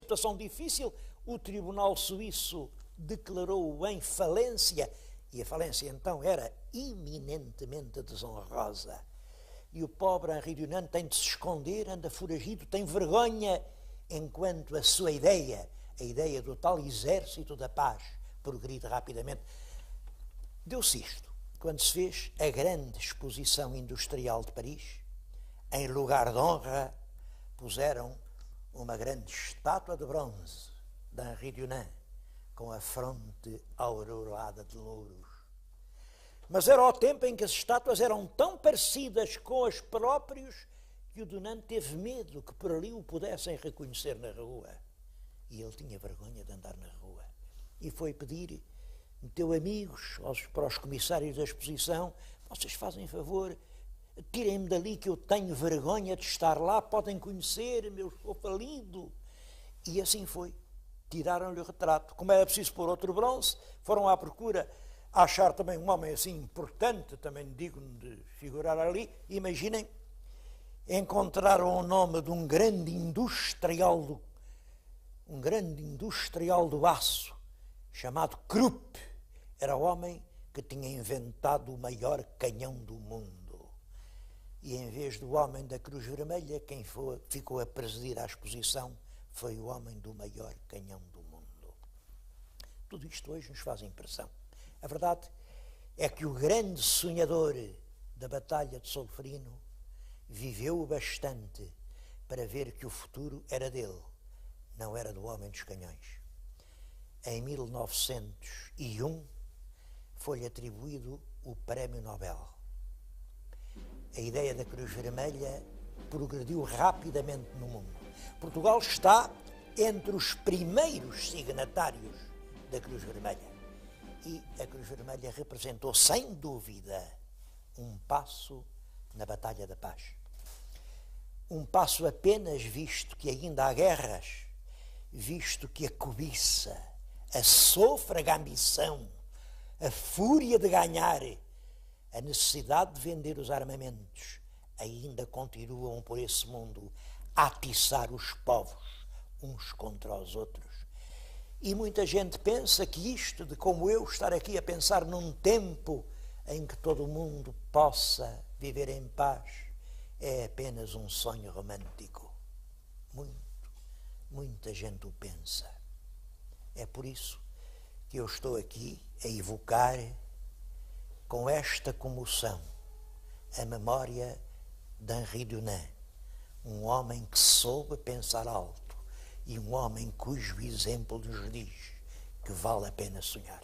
Situação difícil, o Tribunal Suíço declarou-o em falência, e a falência então era eminentemente desonrosa. E o pobre Henri Dunant tem de se esconder, anda foragido, tem vergonha, enquanto a sua ideia, a ideia do tal exército da paz, progride rapidamente. Deu-se isto, quando se fez a grande exposição industrial de Paris. Em lugar de honra, puseram uma grande estátua de bronze de Henri Dunant, com a fronte aureolada de louros. Mas era o tempo em que as estátuas eram tão parecidas com as próprias que o Dunant teve medo que por ali o pudessem reconhecer na rua. E ele tinha vergonha de andar na rua. E foi pedir, meteu amigos para os comissários da exposição: vocês fazem favor, tirem-me dali que eu tenho vergonha de estar lá, podem conhecer-me, eu estou falido. E assim foi. Tiraram-lhe o retrato. Como era preciso pôr outro bronze, foram à procura, a achar também um homem assim importante, também digno de figurar ali. Imaginem, encontraram o nome de um grande industrial do aço, chamado Krupp. Era o homem que tinha inventado o maior canhão do mundo. E em vez do homem da Cruz Vermelha, quem ficou a presidir a exposição foi o homem do maior canhão do mundo. Tudo isto hoje nos faz impressão. A verdade é que o grande sonhador da Batalha de Solferino viveu bastante para ver que o futuro era dele, não era do homem dos canhões. Em 1901 foi-lhe atribuído o Prémio Nobel. A ideia da Cruz Vermelha progrediu rapidamente no mundo. Portugal está entre os primeiros signatários da Cruz Vermelha. E a Cruz Vermelha representou, sem dúvida, um passo na Batalha da Paz. Um passo apenas, visto que ainda há guerras, visto que a cobiça, a sôfrega ambição, a fúria de ganhar, a necessidade de vender os armamentos, ainda continuam por esse mundo a atiçar os povos uns contra os outros. E muita gente pensa que isto, de como eu estar aqui a pensar num tempo em que todo o mundo possa viver em paz, é apenas um sonho romântico. Muita gente o pensa. É por isso que eu estou aqui a evocar com esta comoção a memória de Henri Dunant, um homem que soube pensar alto e um homem cujo exemplo nos diz que vale a pena sonhar.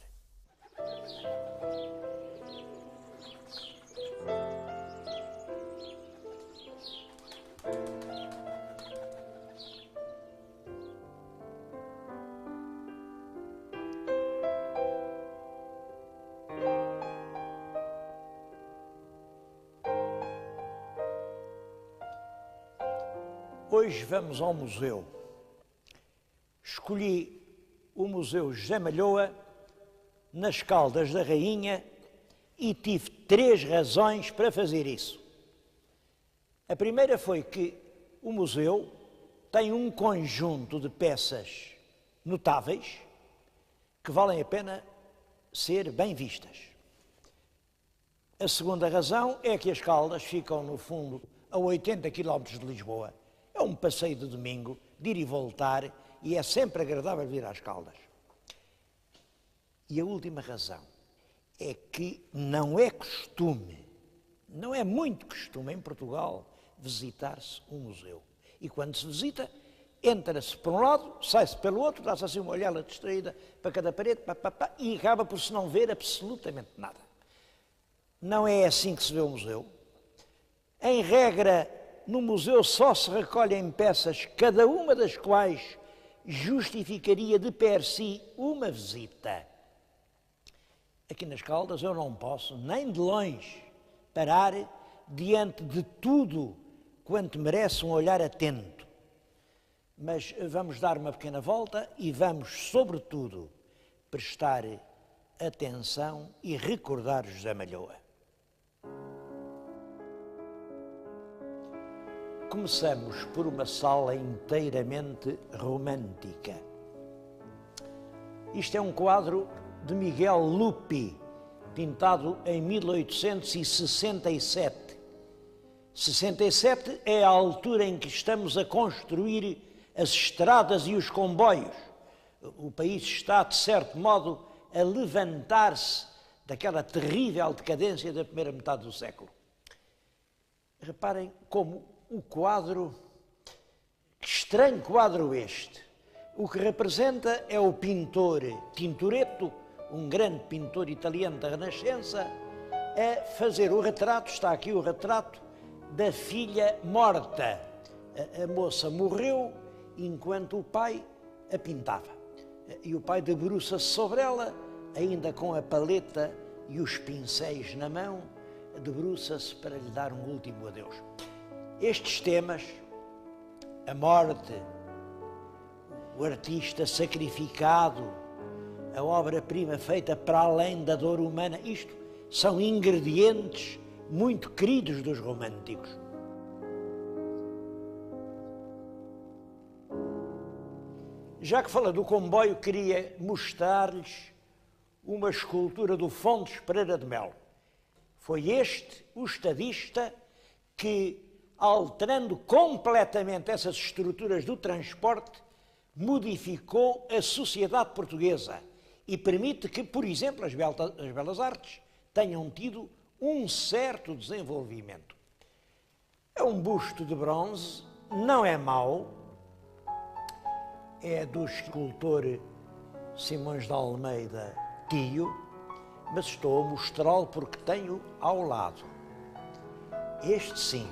Hoje vamos ao museu. Escolhi o Museu José Malhoa, nas Caldas da Rainha, e tive 3 razões para fazer isso. A primeira foi que o museu tem um conjunto de peças notáveis que valem a pena ser bem vistas. A segunda razão é que as Caldas ficam, no fundo, a 80 km de Lisboa. É um passeio de domingo, de ir e voltar, e é sempre agradável vir às Caldas. E a última razão é que não é costume, não é muito costume em Portugal visitar-se um museu. E quando se visita, entra-se por um lado, sai-se pelo outro, dá-se assim uma olhada distraída para cada parede, e acaba por se não ver absolutamente nada. Não é assim que se vê o museu. Em regra, no museu só se recolhem peças, cada uma das quais justificaria de per si uma visita. Aqui nas Caldas eu não posso, nem de longe, parar diante de tudo quanto merece um olhar atento. Mas vamos dar uma pequena volta e vamos, sobretudo, prestar atenção e recordar José Malhoa. Começamos por uma sala inteiramente romântica. Isto é um quadro de Miguel Lupi, pintado em 1867. 67 é a altura em que estamos a construir as estradas e os comboios. O país está, de certo modo, a levantar-se daquela terrível decadência da primeira metade do século. Reparem como o quadro, que estranho quadro este, o que representa é o pintor Tintoretto, um grande pintor italiano da Renascença, a fazer o retrato, está aqui o retrato, da filha morta. A moça morreu enquanto o pai a pintava. E o pai debruça-se sobre ela, ainda com a paleta e os pincéis na mão, debruça-se para lhe dar um último adeus. Estes temas, a morte, o artista sacrificado, a obra-prima feita para além da dor humana, isto são ingredientes muito queridos dos românticos. Já que fala do comboio, queria mostrar-lhes uma escultura do Fontes Pereira de Melo. Foi este o estadista que, alterando completamente essas estruturas do transporte, modificou a sociedade portuguesa e permite que, por exemplo, as belas artes tenham tido um certo desenvolvimento. É um busto de bronze, não é mau, é do escultor Simões de Almeida Tio, mas estou a mostrá-lo porque tenho ao lado. Este sim,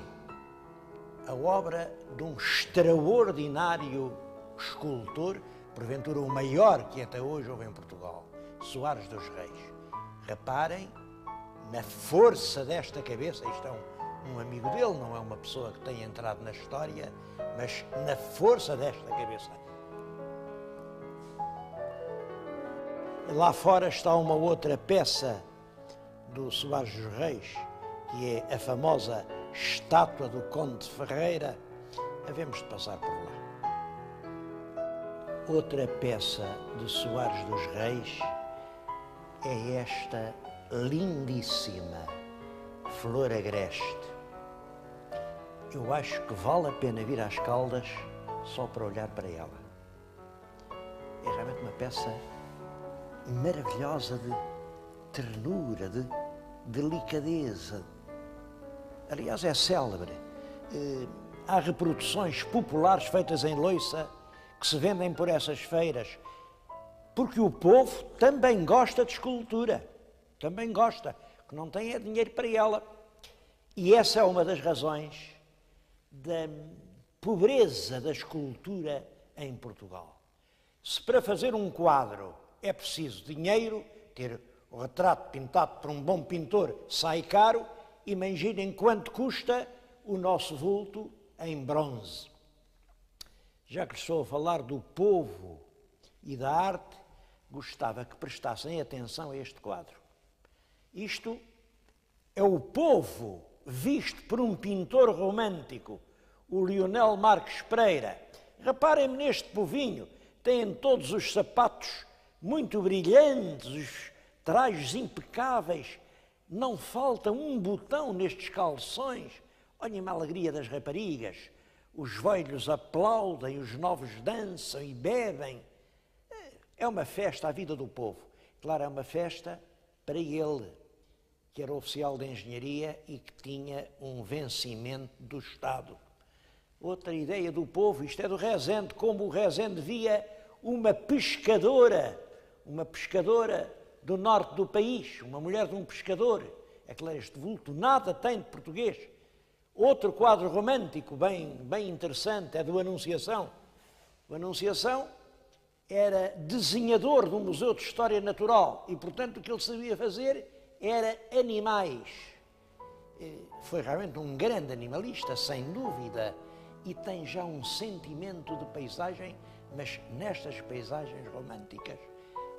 a obra de um extraordinário escultor, porventura o maior que até hoje houve em Portugal, Soares dos Reis. Reparem na força desta cabeça, isto é um amigo dele, não é uma pessoa que tenha entrado na história, mas na força desta cabeça. Lá fora está uma outra peça do Soares dos Reis, que é a famosa estátua do Conde de Ferreira. Havemos de passar por lá. Outra peça de Soares dos Reis é esta lindíssima Flor Agreste. Eu acho que vale a pena vir às Caldas só para olhar para ela. É realmente uma peça maravilhosa de ternura, de delicadeza. Aliás, é célebre. Há reproduções populares feitas em louça que se vendem por essas feiras, porque o povo também gosta de escultura, também gosta, que não tem é dinheiro para ela. E essa é uma das razões da pobreza da escultura em Portugal. Se para fazer um quadro é preciso dinheiro, ter o retrato pintado por um bom pintor sai caro, imaginem quanto custa o nosso vulto em bronze. Já que estou a falar do povo e da arte, gostava que prestassem atenção a este quadro. Isto é o povo visto por um pintor romântico, o Leonel Marques Pereira. Reparem-me neste povinho, têm todos os sapatos muito brilhantes, os trajes impecáveis, não falta um botão nestes calções. Olhem a alegria das raparigas, os velhos aplaudem, os novos dançam e bebem. É uma festa à vida do povo. Claro, é uma festa para ele, que era oficial de engenharia e que tinha um vencimento do Estado. Outra ideia do povo, isto é do Rezende, como o Rezende via uma pescadora do norte do país, uma mulher de um pescador. É claro, este vulto nada tem de português. Outro quadro romântico bem interessante é do Anunciação. O Anunciação era desenhador do Museu de História Natural e, portanto, o que ele sabia fazer era animais. Foi realmente um grande animalista, sem dúvida, e tem já um sentimento de paisagem, mas nestas paisagens românticas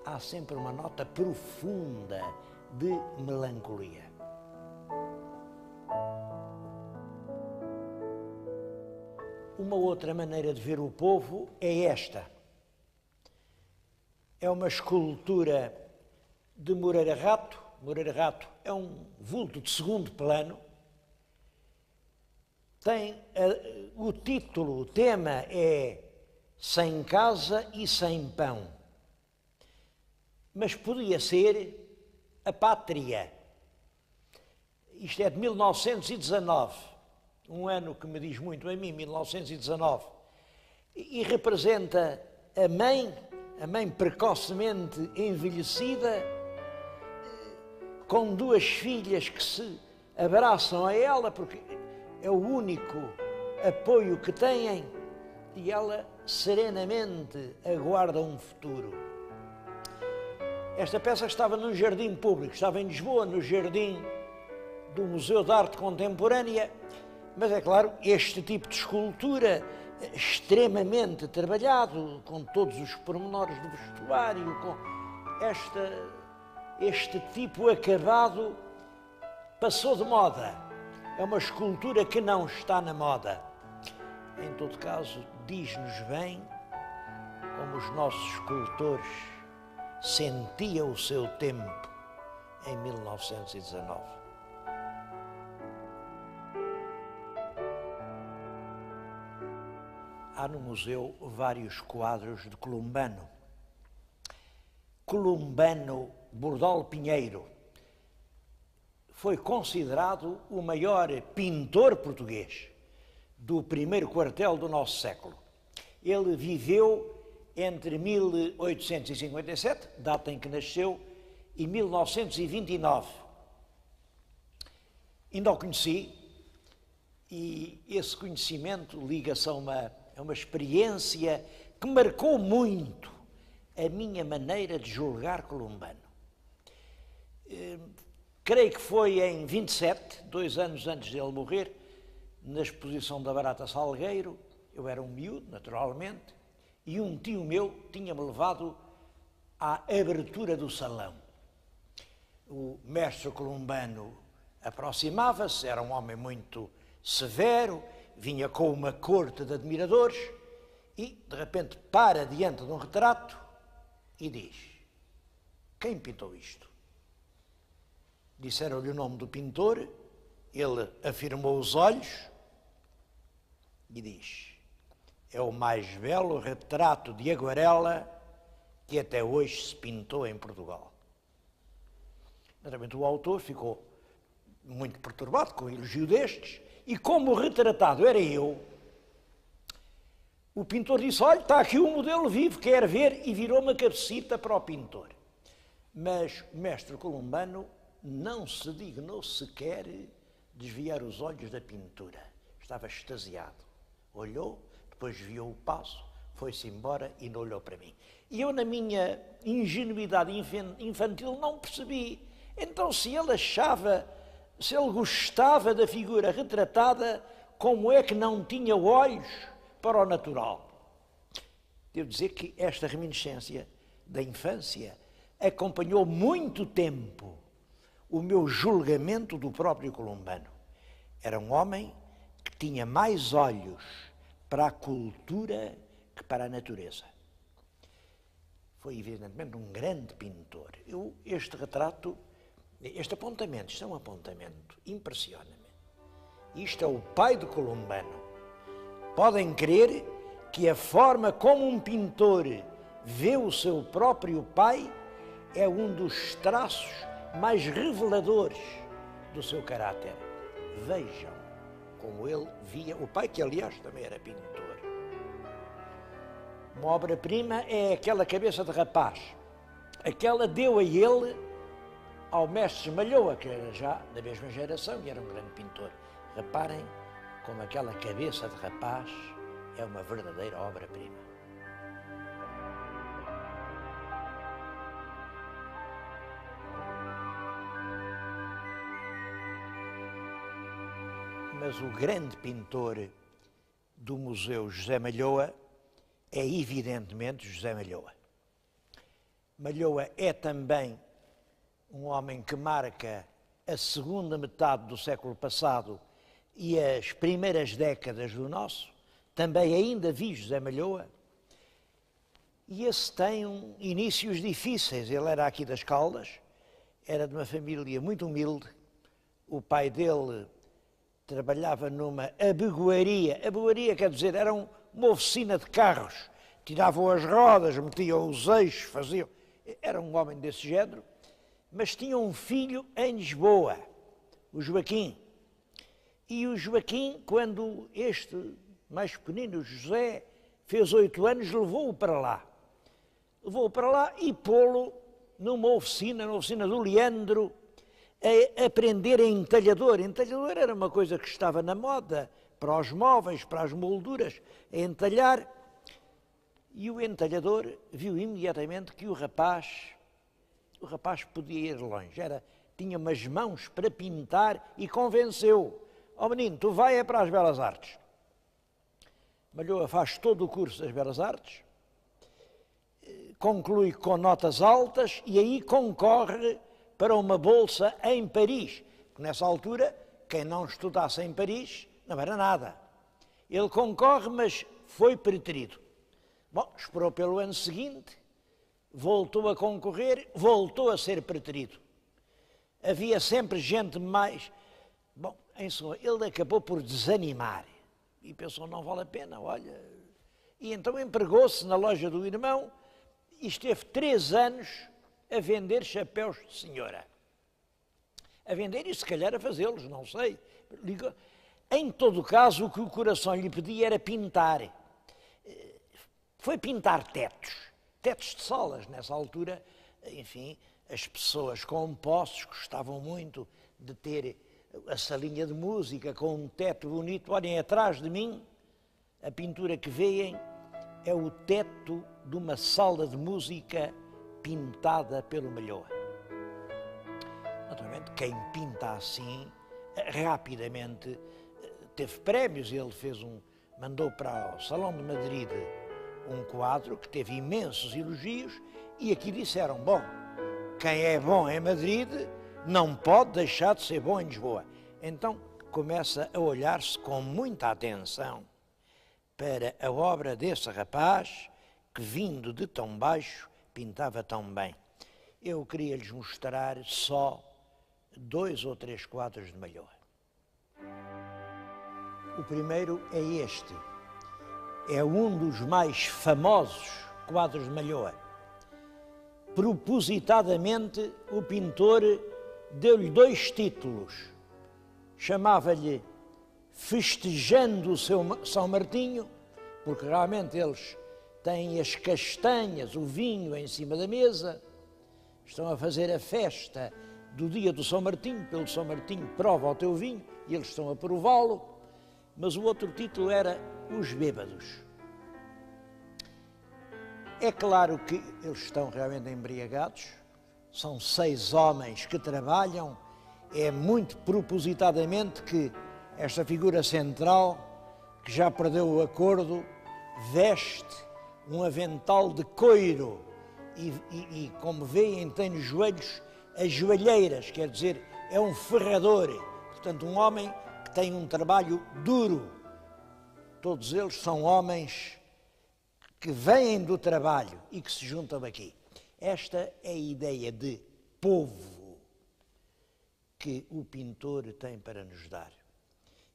há sempre uma nota profunda de melancolia. uma outra maneira de ver o povo é esta. É uma escultura de Moreira Rato. Moreira Rato é um vulto de segundo plano. Tem o título, o tema é Sem Casa e Sem Pão. Mas podia ser a Pátria. Isto é de 1919, um ano que me diz muito a mim, 1919, e representa a mãe precocemente envelhecida, com duas filhas que se abraçam a ela, porque é o único apoio que têm, e ela serenamente aguarda um futuro. Esta peça estava num jardim público, estava em Lisboa, no jardim do Museu de Arte Contemporânea, mas é claro, este tipo de escultura extremamente trabalhado, com todos os pormenores do vestuário, com este tipo acabado, passou de moda. É uma escultura que não está na moda. Em todo caso, diz-nos bem como os nossos escultores sentiam o seu tempo em 1919. Há no museu vários quadros de Columbano. Columbano Bordal Pinheiro foi considerado o maior pintor português do primeiro quartel do nosso século. Ele viveu entre 1857, data em que nasceu, e 1929. Ainda o conheci, e esse conhecimento liga-se a uma experiência que marcou muito a minha maneira de julgar Columbano. Creio que foi em 27, 2 anos antes dele morrer, na exposição da Barata Salgueiro. Eu era um miúdo, naturalmente, e um tio meu tinha-me levado à abertura do salão. O mestre Columbano aproximava-se, era um homem muito severo, vinha com uma corte de admiradores e, de repente, para diante de um retrato e diz: quem pintou isto? Disseram-lhe o nome do pintor, ele afirmou os olhos e diz: é o mais belo retrato de aguarela que até hoje se pintou em Portugal. Naturalmente o autor ficou muito perturbado com o elogio destes, e como o retratado era eu, o pintor disse: olha, está aqui um modelo vivo, quer ver? E virou uma cabecita para o pintor. Mas o mestre Columbano não se dignou sequer desviar os olhos da pintura. Estava extasiado. Olhou, depois viu o passo, foi-se embora e não olhou para mim. E eu, na minha ingenuidade infantil, não percebi. Então, se ele gostava da figura retratada, como é que não tinha olhos para o natural? Devo dizer que esta reminiscência da infância acompanhou muito tempo o meu julgamento do próprio Columbano. Era um homem que tinha mais olhos para a cultura que para a natureza. Foi, evidentemente, um grande pintor. Este retrato, este apontamento, isto é um apontamento, impressiona-me. Isto é o pai de Columbano. Podem crer que a forma como um pintor vê o seu próprio pai é um dos traços mais reveladores do seu caráter. Vejam como ele via o pai, que aliás também era pintor. Uma obra-prima é aquela cabeça de rapaz. Aquela deu a ele ao mestre Malhoa, que era já da mesma geração e era um grande pintor. Reparem como aquela cabeça de rapaz é uma verdadeira obra-prima. Mas o grande pintor do Museu José Malhoa é evidentemente José Malhoa. Malhoa é também um homem que marca a segunda metade do século passado e as primeiras décadas do nosso. também ainda vi José Malhoa, e esse tem inícios difíceis. Ele era aqui das Caldas, era de uma família muito humilde, o pai dele trabalhava numa abegoaria. Abegoaria quer dizer, era uma oficina de carros, tiravam as rodas, metiam os eixos, faziam... Era um homem desse género, mas tinha um filho em Lisboa, o Joaquim. E o Joaquim, quando este mais pequenino, o José, fez 8 anos, levou-o para lá. Levou-o para lá e pô-lo numa oficina, na oficina do Leandro, a aprender em entalhador. Entalhador era uma coisa que estava na moda, para os móveis, para as molduras, a entalhar. E o entalhador viu imediatamente que o rapaz podia ir longe. Tinha umas mãos para pintar e convenceu. Menino, tu vai para as Belas Artes. Malhoa faz todo o curso das Belas Artes, conclui com notas altas e aí concorre para uma bolsa em Paris. Porque nessa altura, quem não estudasse em Paris não era nada. Ele concorre, mas foi preterido. Bom, esperou pelo ano seguinte, voltou a concorrer, voltou a ser preterido. Havia sempre gente mais... Bom, em suma, ele acabou por desanimar e pensou, não vale a pena, olha... E então empregou-se na loja do irmão e esteve 3 anos a vender chapéus de senhora. A vender e se calhar a fazê-los, não sei. Em todo caso, o que o coração lhe pedia era pintar. Foi pintar tetos de salas. Nessa altura, enfim, as pessoas com posses gostavam muito de ter a salinha de música com um teto bonito. Olhem, atrás de mim, a pintura que veem é o teto de uma sala de música pintada pelo Malhoa. Naturalmente, quem pinta assim, rapidamente teve prémios. Ele mandou para o Salão de Madrid um quadro que teve imensos elogios e aqui disseram, bom, quem é bom em Madrid não pode deixar de ser bom em Lisboa. Então começa a olhar-se com muita atenção para a obra desse rapaz que, vindo de tão baixo, pintava tão bem. Eu queria lhes mostrar só 2 ou 3 quadros de Malhoa. O primeiro é este. É um dos mais famosos quadros de Malhoa. Propositadamente, o pintor deu-lhe 2 títulos. Chamava-lhe Festejando o seu São Martinho, porque realmente eles têm as castanhas, o vinho em cima da mesa, estão a fazer a festa do dia do São Martinho, pelo São Martinho prova o teu vinho, e eles estão a prová-lo, mas o outro título era Os Bêbados. É claro que eles estão realmente embriagados, são 6 homens que trabalham, é muito propositadamente que esta figura central, que já perdeu o acordo, veste um avental de coiro e como veem, tem nos joelhos as joelheiras, quer dizer, é um ferrador, portanto, um homem que tem um trabalho duro. Todos eles são homens que vêm do trabalho e que se juntam aqui. Esta é a ideia de povo que o pintor tem para nos dar.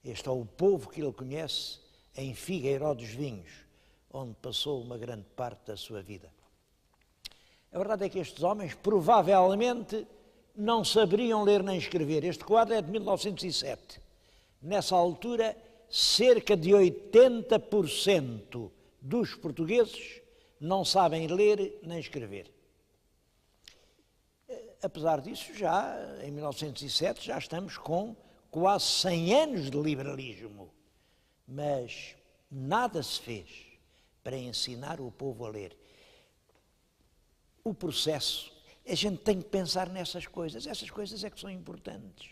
Este é o povo que ele conhece em Figueiró dos Vinhos, onde passou uma grande parte da sua vida. A verdade é que estes homens provavelmente não saberiam ler nem escrever. Este quadro é de 1907. Nessa altura, cerca de 80% dos portugueses não sabem ler nem escrever. Apesar disso, já em 1907 já estamos com quase 100 anos de liberalismo, mas nada se fez para ensinar o povo a ler. O processo, a gente tem que pensar nessas coisas, essas coisas é que são importantes.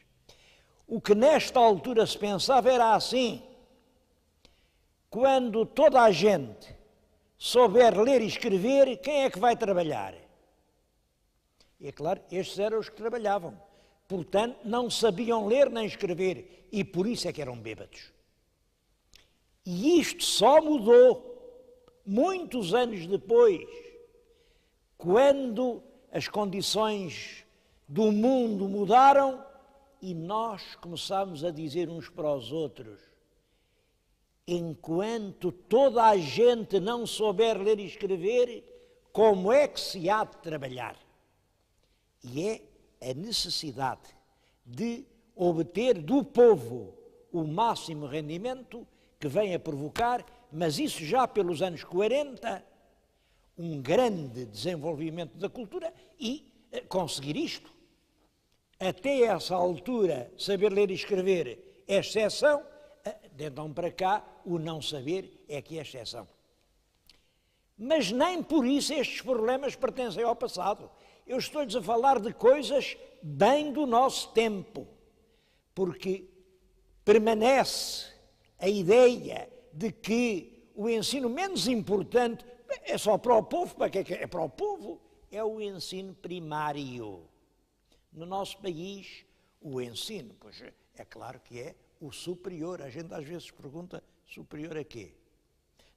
O que nesta altura se pensava era assim: quando toda a gente souber ler e escrever, quem é que vai trabalhar? E é claro, estes eram os que trabalhavam. Portanto, não sabiam ler nem escrever e por isso é que eram bêbados. E isto só mudou muitos anos depois, quando as condições do mundo mudaram e nós começámos a dizer uns para os outros: enquanto toda a gente não souber ler e escrever, como é que se há de trabalhar? E é a necessidade de obter do povo o máximo rendimento que vem a provocar, mas isso já pelos anos 40, um grande desenvolvimento da cultura e conseguir isto. Até essa altura, saber ler e escrever é exceção, de então para cá, o não saber é que é exceção. Mas nem por isso estes problemas pertencem ao passado. Eu estou-lhes a falar de coisas bem do nosso tempo, porque permanece a ideia de que o ensino menos importante é só para o povo. Para que é para o povo? É o ensino primário. No nosso país, o ensino, pois é claro que é o superior. A gente às vezes pergunta, superior a quê?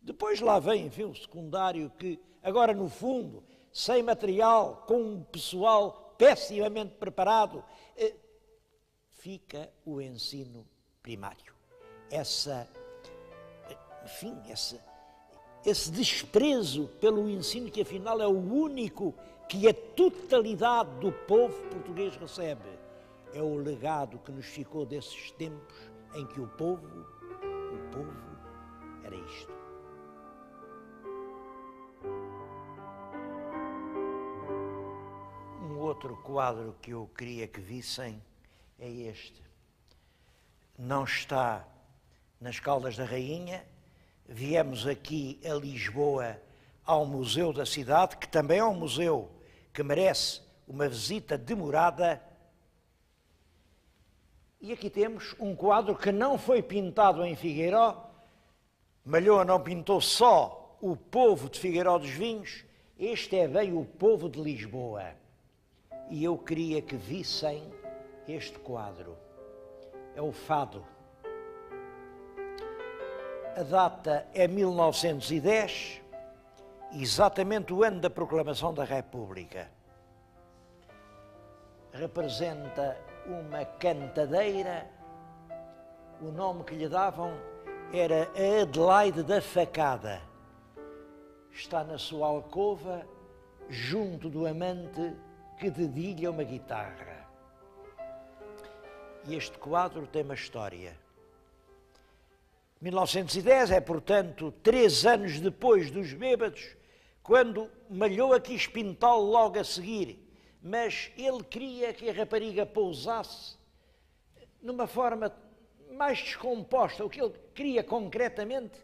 Depois lá vem, enfim, o secundário que, agora no fundo, sem material, com um pessoal pessimamente preparado, fica o ensino primário. Esse desprezo pelo ensino que afinal é o único que a totalidade do povo português recebe, é o legado que nos ficou desses tempos em que o povo era isto. Um outro quadro que eu queria que vissem é este. Não está nas Caldas da Rainha. Viemos aqui a Lisboa ao Museu da Cidade, que também é um museu que merece uma visita demorada. E aqui temos um quadro que não foi pintado em Figueiró. Malhoa não pintou só o povo de Figueiró dos Vinhos, este é bem o povo de Lisboa. E eu queria que vissem este quadro. É o Fado. A data é 1910, exatamente o ano da proclamação da República. Representa uma cantadeira, o nome que lhe davam era a Adelaide da Facada. Está na sua alcova, junto do amante que dedilha uma guitarra. E este quadro tem uma história. 1910 é, portanto, 3 anos depois dos Bêbados, quando Malhoa quis pintá-lo logo a seguir, mas ele queria que a rapariga pousasse numa forma mais descomposta. O que ele queria concretamente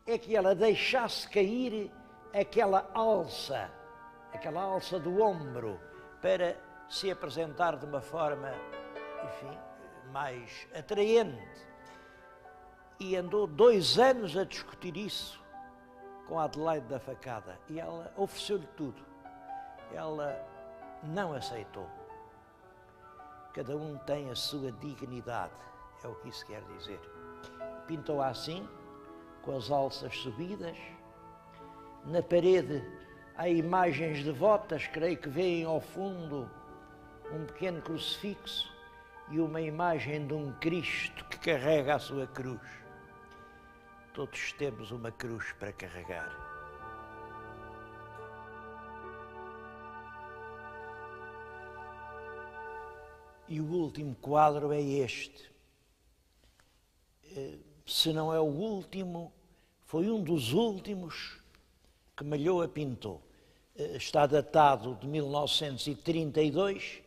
é que ela deixasse cair aquela alça do ombro, para se apresentar de uma forma, enfim, mais atraente. E andou 2 anos a discutir isso com a Adelaide da Facada. E ela ofereceu-lhe tudo. Ela não aceitou. Cada um tem a sua dignidade, é o que isso quer dizer. Pintou-a assim, com as alças subidas. Na parede há imagens devotas, creio que veem ao fundo um pequeno crucifixo e uma imagem de um Cristo que carrega a sua cruz. Todos temos uma cruz para carregar. E o último quadro é este. Se não é o último, foi um dos últimos que Malhoa pintou. Está datado de 1932,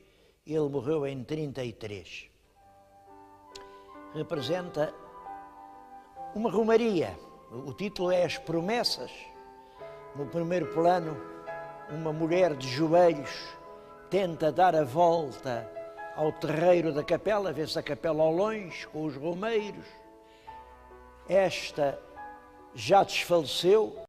ele morreu em 33. Representa uma romaria. O título é As Promessas. No primeiro plano, uma mulher de joelhos tenta dar a volta ao terreiro da capela, vê-se a capela ao longe, com os romeiros. Esta já desfaleceu,